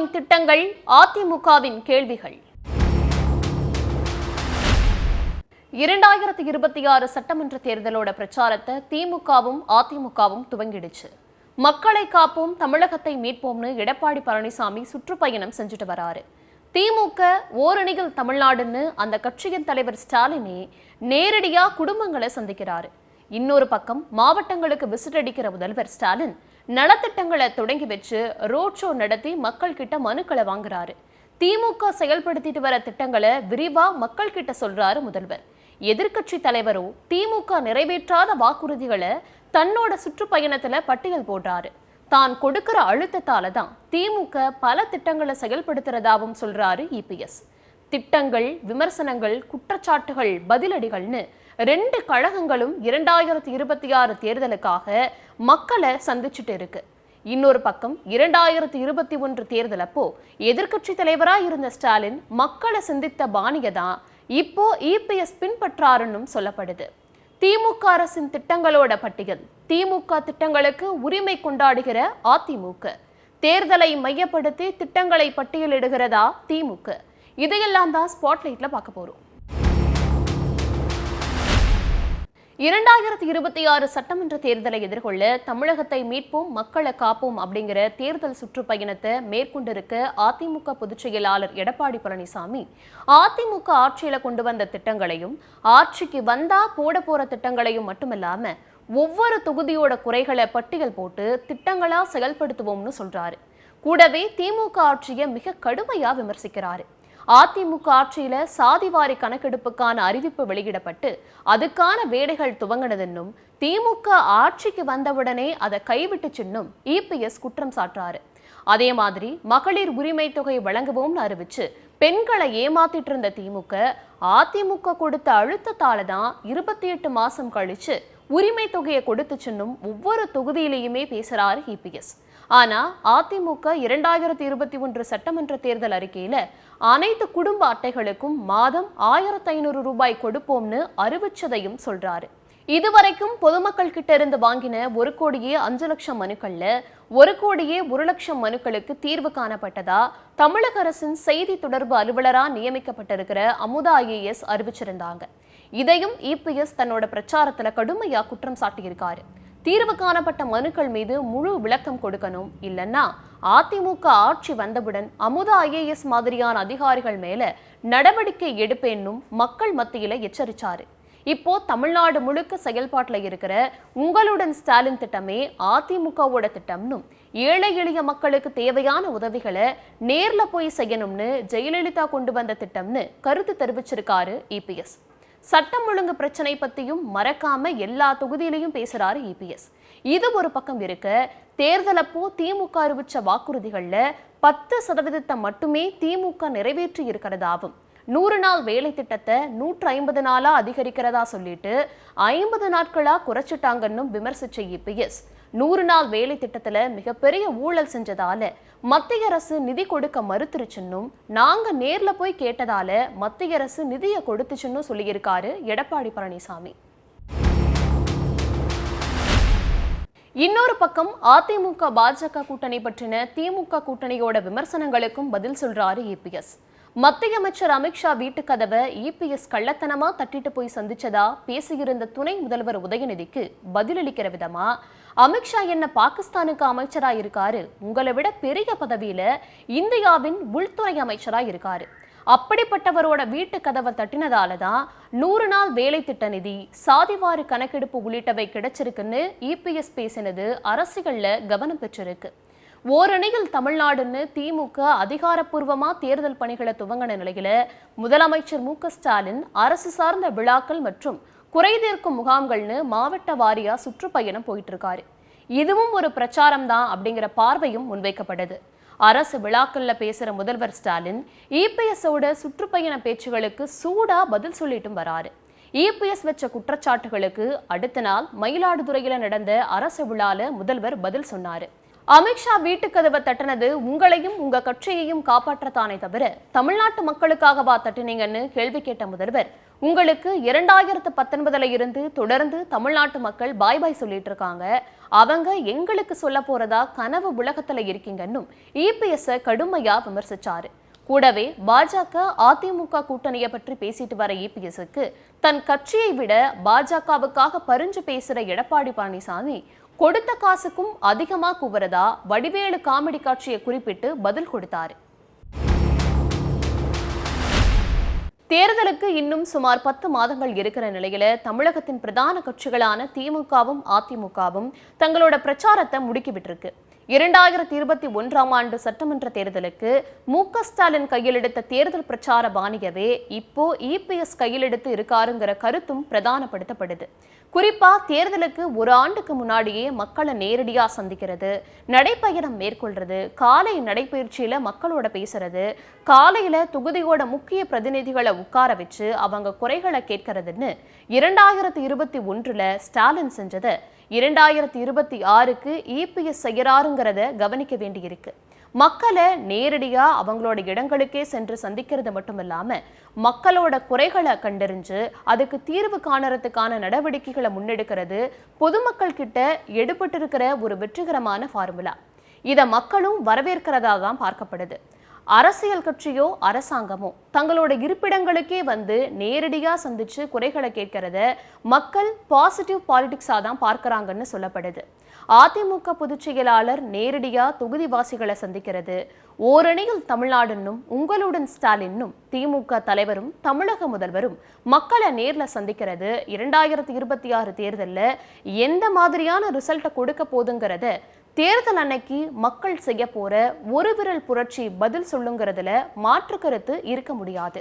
திமுகவின் திட்டங்கள், அதிமுகவின் கேள்விகள். 2026 சட்டமன்ற தேர்தலோட பிரச்சாரத்தை திமுகவும் அதிமுகவும் துவங்கிடுச்சு. மக்களை காப்போம், தமிழகத்தை மீட்போம்னு எடப்பாடி பழனிசாமி சுற்றுப்பயணம் செஞ்சுட்டு வராரு. திமுக ஓரணிகள் தமிழ்நாடுன்னு அந்த கட்சியின் தலைவர் ஸ்டாலினே நேரடியா குடும்பங்களை சந்திக்கிறாரு. இன்னொரு பக்கம் மாவட்டங்களுக்கு விசிட் அடிக்கிற முதல்வர் ஸ்டாலின் நலத்திட்டங்களை தொடங்கி வச்சு ரோட் ஷோ நடத்தி மக்கள் கிட்ட மனுக்களை வாங்குறாரு. திமுக செயல்படுத்திட்டு வர திட்டங்களை விரிவா மக்கள் கிட்ட சொல்றாரு முதல்வர். எதிர்கட்சி தலைவரோ திமுக நிறைவேற்றாத வாக்குறுதிகளை தன்னோட சுற்றுப்பயணத்துல பட்டியல் போடுறாரு. தான் கொடுக்கிற அழுத்தத்தால தான் திமுக பல திட்டங்களை செயல்படுத்துறதாவும் சொல்றாரு இபிஎஸ். திட்டங்கள், விமர்சனங்கள், குற்றச்சாட்டுகள், பதிலடிகள்னு 2 கழகங்களும் 2026 தேர்தலுக்காக மக்களை சந்திச்சுட்டு இருக்கு. இன்னொரு பக்கம் 2021 தேர்தல் அப்போ எதிர்கட்சி தலைவராக இருந்த ஸ்டாலின் மக்களை சந்தித்த பாணியை தான் இப்போ இபிஎஸ் பின்பற்றாருன்னு சொல்லப்படுது. திமுக அரசின் திட்டங்களோட பட்டியல், திமுக திட்டங்களுக்கு உரிமை கொண்டாடுகிற அதிமுக, தேர்தலை மையப்படுத்தி திட்டங்களை பட்டியலிடுகிறதா திமுக, இதையெல்லாம் தான் ஸ்பாட்லைட்ல பார்க்க போறோம். 2026 சட்டமன்ற தேர்தலை எதிர்கொள்ள தமிழகத்தை மீட்போம், மக்களை காப்போம் அப்படிங்கிற தேர்தல் சுற்றுப்பயணத்தை மேற்கொண்டிருக்க அதிமுக பொதுச் செயலாளர் எடப்பாடி பழனிசாமி அதிமுக ஆட்சியில கொண்டு வந்த திட்டங்களையும், ஆட்சிக்கு வந்தா போட போற திட்டங்களையும் மட்டுமில்லாம ஒவ்வொரு தொகுதியோட குறைகளை பட்டியல் போட்டு திட்டங்களா செயல்படுத்துவோம்னு சொல்றாரு. கூடவே திமுக ஆட்சியை மிக கடுமையா விமர்சிக்கிறாரு. அதிமுக ஆட்சியில சாதிவாரி கணக்கெடுப்புக்கான அறிவிப்பு வெளியிடப்பட்டு அதுக்கான வேலைகள் துவங்கினதுன்னும், திமுக ஆட்சிக்கு வந்தவுடனே அதை கைவிட்டுச்சுன்னும் இபிஎஸ் குற்றம் சாட்டுறாரு. அதே மாதிரி மகளிர் உரிமை தொகை வழங்குவோம்னு அறிவிச்சு பெண்களை ஏமாத்திட்டு இருந்த திமுக அதிமுக கொடுத்த அழுத்தத்தால தான் 28 மாசம் கழிச்சு உரிமை தொகையை கொடுத்துச்சுன்னும் ஒவ்வொரு தொகுதியிலையுமே பேசுறாரு இபிஎஸ். ஆனா அதிமுக 2021 சட்டமன்ற தேர்தல் அறிக்கையில அனைத்து குடும்ப அட்டைகளுக்கும் மாதம் 1500 ரூபாய் கொடுப்போம்னு அறிவிச்சதையும் சொல்றாரு. இதுவரைக்கும் பொதுமக்கள் கிட்ட இருந்து வாங்கின 1,05,00,000 மனுக்கள்ல 1,01,00,000 மனுக்களுக்கு தீர்வு காணப்பட்டதா தமிழக அரசின் செய்தி தொடர்பு அலுவலரா நியமிக்கப்பட்டிருக்கிற அமுதா ஐஏஎஸ் அறிவிச்சிருந்தாங்க. இதையும் இபிஎஸ் தன்னோட பிரச்சாரத்துல கடுமையா குற்றம் சாட்டியிருக்காரு. தீர்வு காணப்பட்ட மனுக்கள் மீது முழு விளக்கம் கொடுக்கணும், இல்லைன்னா அதிமுக ஆட்சி வந்தவுடன் அமுதா ஐஏஎஸ் மாதிரியான அதிகாரிகள் மேல நடவடிக்கை எடுப்பேன்னும் மக்கள் மத்தியில எச்சரிச்சாரு. இப்போ தமிழ்நாடு முழுக்க செயல்பாட்டுல இருக்கிற உங்களுடன் ஸ்டாலின் திட்டமே அதிமுகவோட திட்டம்னும், ஏழை எளிய மக்களுக்கு தேவையான உதவிகளை நேர்ல போய் செய்யணும்னு ஜெயலலிதா கொண்டு வந்த திட்டம்னு கருத்து தெரிவிச்சிருக்காரு இபிஎஸ். சட்டம் ஒழுங்கு பிரச்சனை பத்தியும் மறக்காம எல்லா தொகுதியிலையும் பேசுறாரு இபிஎஸ். இது ஒரு பக்கம் இருக்க, தேர்தலப்போ திமுக அறிவிச்ச வாக்குறுதிகள்ல 10% மட்டுமே திமுக நிறைவேற்றி இருக்கிறதாவும், 100 நாள் வேலை திட்டத்தை 150 நாளா அதிகரிக்கிறதா சொல்லிட்டு 50 நாட்களா குறைச்சிட்டாங்கன்னு விமர்சிச்ச இபிஎஸ், 100 நாள் வேலை திட்டத்துல மிகப்பெரிய ஊழல் செஞ்சதால மத்திய அரசு நிதி கொடுக்க மறுத்துருச்சுன்னும், நாங்க நேர்ல போய் கேட்டதால மத்திய அரசு நிதியை கொடுத்துச்சுன்னு சொல்லியிருக்காரு எடப்பாடி பழனிசாமி. இன்னொரு பக்கம் அதிமுக பாஜக கூட்டணி பற்றின திமுக கூட்டணியோட விமர்சனங்களுக்கும் பதில் சொல்றாரு இபிஎஸ். மத்திய அமைச்சர் அமித்ஷா வீட்டு கதவை இபிஎஸ் கள்ளத்தனமா தட்டிட்டு போய் சந்திச்சதா பேசியிருந்த துணை முதல்வர் உதயநிதிக்கு பதிலளிக்கிற விதமா, அமித்ஷா என்ன பாகிஸ்தானுக்கு அமைச்சரா இருக்காரு, உங்களை விட பெரிய பதவியில இந்தியாவின் உள்துறை அமைச்சரா இருக்காரு, அப்படிப்பட்டவரோட வீட்டு கதவை தட்டினதால தான் 100 நாள் வேலை திட்ட நிதி, சாதிவாரி கணக்கெடுப்பு உள்ளிட்டவை கிடைச்சிருக்குன்னு இபிஎஸ் பேசினது அரசியல்ல கவனம் பெற்றிருக்கு. ஓரணியில் தமிழ்நாடுன்னு திமுக அதிகாரப்பூர்வமா தேர்தல் பணிகளை துவங்கின நிலையில முதலமைச்சர் மு.க. ஸ்டாலின் அரசு சார்ந்த விழாக்கள் மற்றும் குறைதீர்க்கும் முகாம்கள்னு மாவட்ட வாரியா சுற்றுப்பயணம் போயிட்டு இருக்காரு. இதுவும் ஒரு பிரச்சாரம் தான் அப்படிங்கிற பார்வையும் முன்வைக்கப்படுது. அரசு விழாக்கள்ல பேசுற முதல்வர் ஸ்டாலின் இபிஎஸோட சுற்றுப்பயண பேச்சுகளுக்கு சூடா பதில் சொல்லிட்டும் வராரு. இபிஎஸ் வச்ச குற்றச்சாட்டுகளுக்கு அடுத்த நாள் மயிலாடுதுறையில நடந்த அரசு விழால முதல்வர் பதில் சொன்னாரு. அமித்ஷா வீட்டு கதவை தட்டினது உங்களையும் உங்க கட்சியையும் காப்பாற்றத்தானே தவிர தமிழ்நாட்டு மக்களுக்காகவா தட்டினீங்கன்னு கேள்வி கேட்ட முதல்வர், உங்களுக்கு 2019 இருந்து தொடர்ந்து தமிழ்நாட்டு மக்கள் பாய் பாய் சொல்லிட்டு இருக்காங்க, அவங்க எங்களுக்கு சொல்ல போறதா கனவு உலகத்துல இருக்கீங்கன்னு இபிஎஸ் கடுமையா விமர்சிச்சாரு. கூடவே பாஜக அதிமுக கூட்டணியை பற்றி பேசிட்டு வர இபிஎஸ்க்கு தன் கட்சியை விட பாஜகவுக்காக பரிஞ்சு பேசுற எடப்பாடி பழனிசாமி கொடுத்த காசுக்கும் அதிகமா கூவுறதா வடிவேலு காமெடி காட்சியை குறிப்பிட்டு பதில் கொடுத்தாரு. தேர்தலுக்கு இன்னும் சுமார் 10 மாதங்கள் இருக்கிற நிலையில தமிழகத்தின் பிரதான கட்சிகளான திமுகவும் அதிமுகவும் தங்களோட பிரச்சாரத்தை முடுக்கிவிட்டிருக்கு. 2021ஆம் ஆண்டு சட்டமன்ற தேர்தலுக்கு மு.க. ஸ்டாலின் கையில் எடுத்த தேர்தல் பிரச்சார பாணியவே இப்போ இபிஎஸ் கையில் எடுத்து இருக்காருங்கிற கருத்தும் பிரதானப்படுத்தப்படுது. குறிப்பா தேர்தலுக்கு ஒரு ஆண்டுக்கு முன்னாடியே மக்களை நேரடியா சந்திக்கிறது, நடைப்பயணம் மேற்கொள்றது, காலை நடைப்பயிற்சியில மக்களோட பேசுறது, காலையில தொகுதியோட முக்கிய பிரதிநிதிகளை உட்கார வச்சு அவங்க குறைகளை கேட்கறதுன்னு 2021ல ஸ்டாலின் செஞ்சதை 2026க்கு இபிஎஸ் செய்யறாருங்கிறத கவனிக்க வேண்டியிருக்கு. மக்களை நேரடியா அவங்களோட இடங்களுக்கே சென்று சந்திக்கிறது மட்டும் இல்லாம மக்களோட குறைகளை கண்டறிஞ்சு அதுக்கு தீர்வு காணறதுக்கான நடவடிக்கைகளை முன்னெடுக்கிறது பொதுமக்கள் கிட்ட எடுபட்டிருக்கிற ஒரு வெற்றிகரமான ஃபார்முலா. இதை மக்களும் வரவேற்கிறதா தான் பார்க்கப்படுது. அரசியல் கட்சியோ அரசாங்கமோ தங்களோட இருப்பிடங்களுக்கே வந்து நேரடியா சந்திச்சு குறைகளை கேட்கிறத மக்கள் பாசிட்டிவ் பாலிடிக்ஸா தான் பார்க்கறாங்கன்னு சொல்லப்படுது. அதிமுக பொதுச் செயலாளர் நேரடியா தொகுதிவாசிகளை சந்திக்கிறது, ஓரணியில் தமிழ்நாடுன்னும் உங்களுடன் ஸ்டாலின்னும் திமுக தலைவரும் தமிழக முதல்வரும் மக்களை நேர்ல சந்திக்கிறது 2026 தேர்தலில் எந்த மாதிரியான ரிசல்ட்டை கொடுக்க போதுங்கிறத தேர்தல் அன்னைக்கு மக்கள் செய்ய போற ஒரு விரல் புரட்சி பதில் சொல்லுங்கிறதுல மாற்று கருத்து இருக்க முடியாது.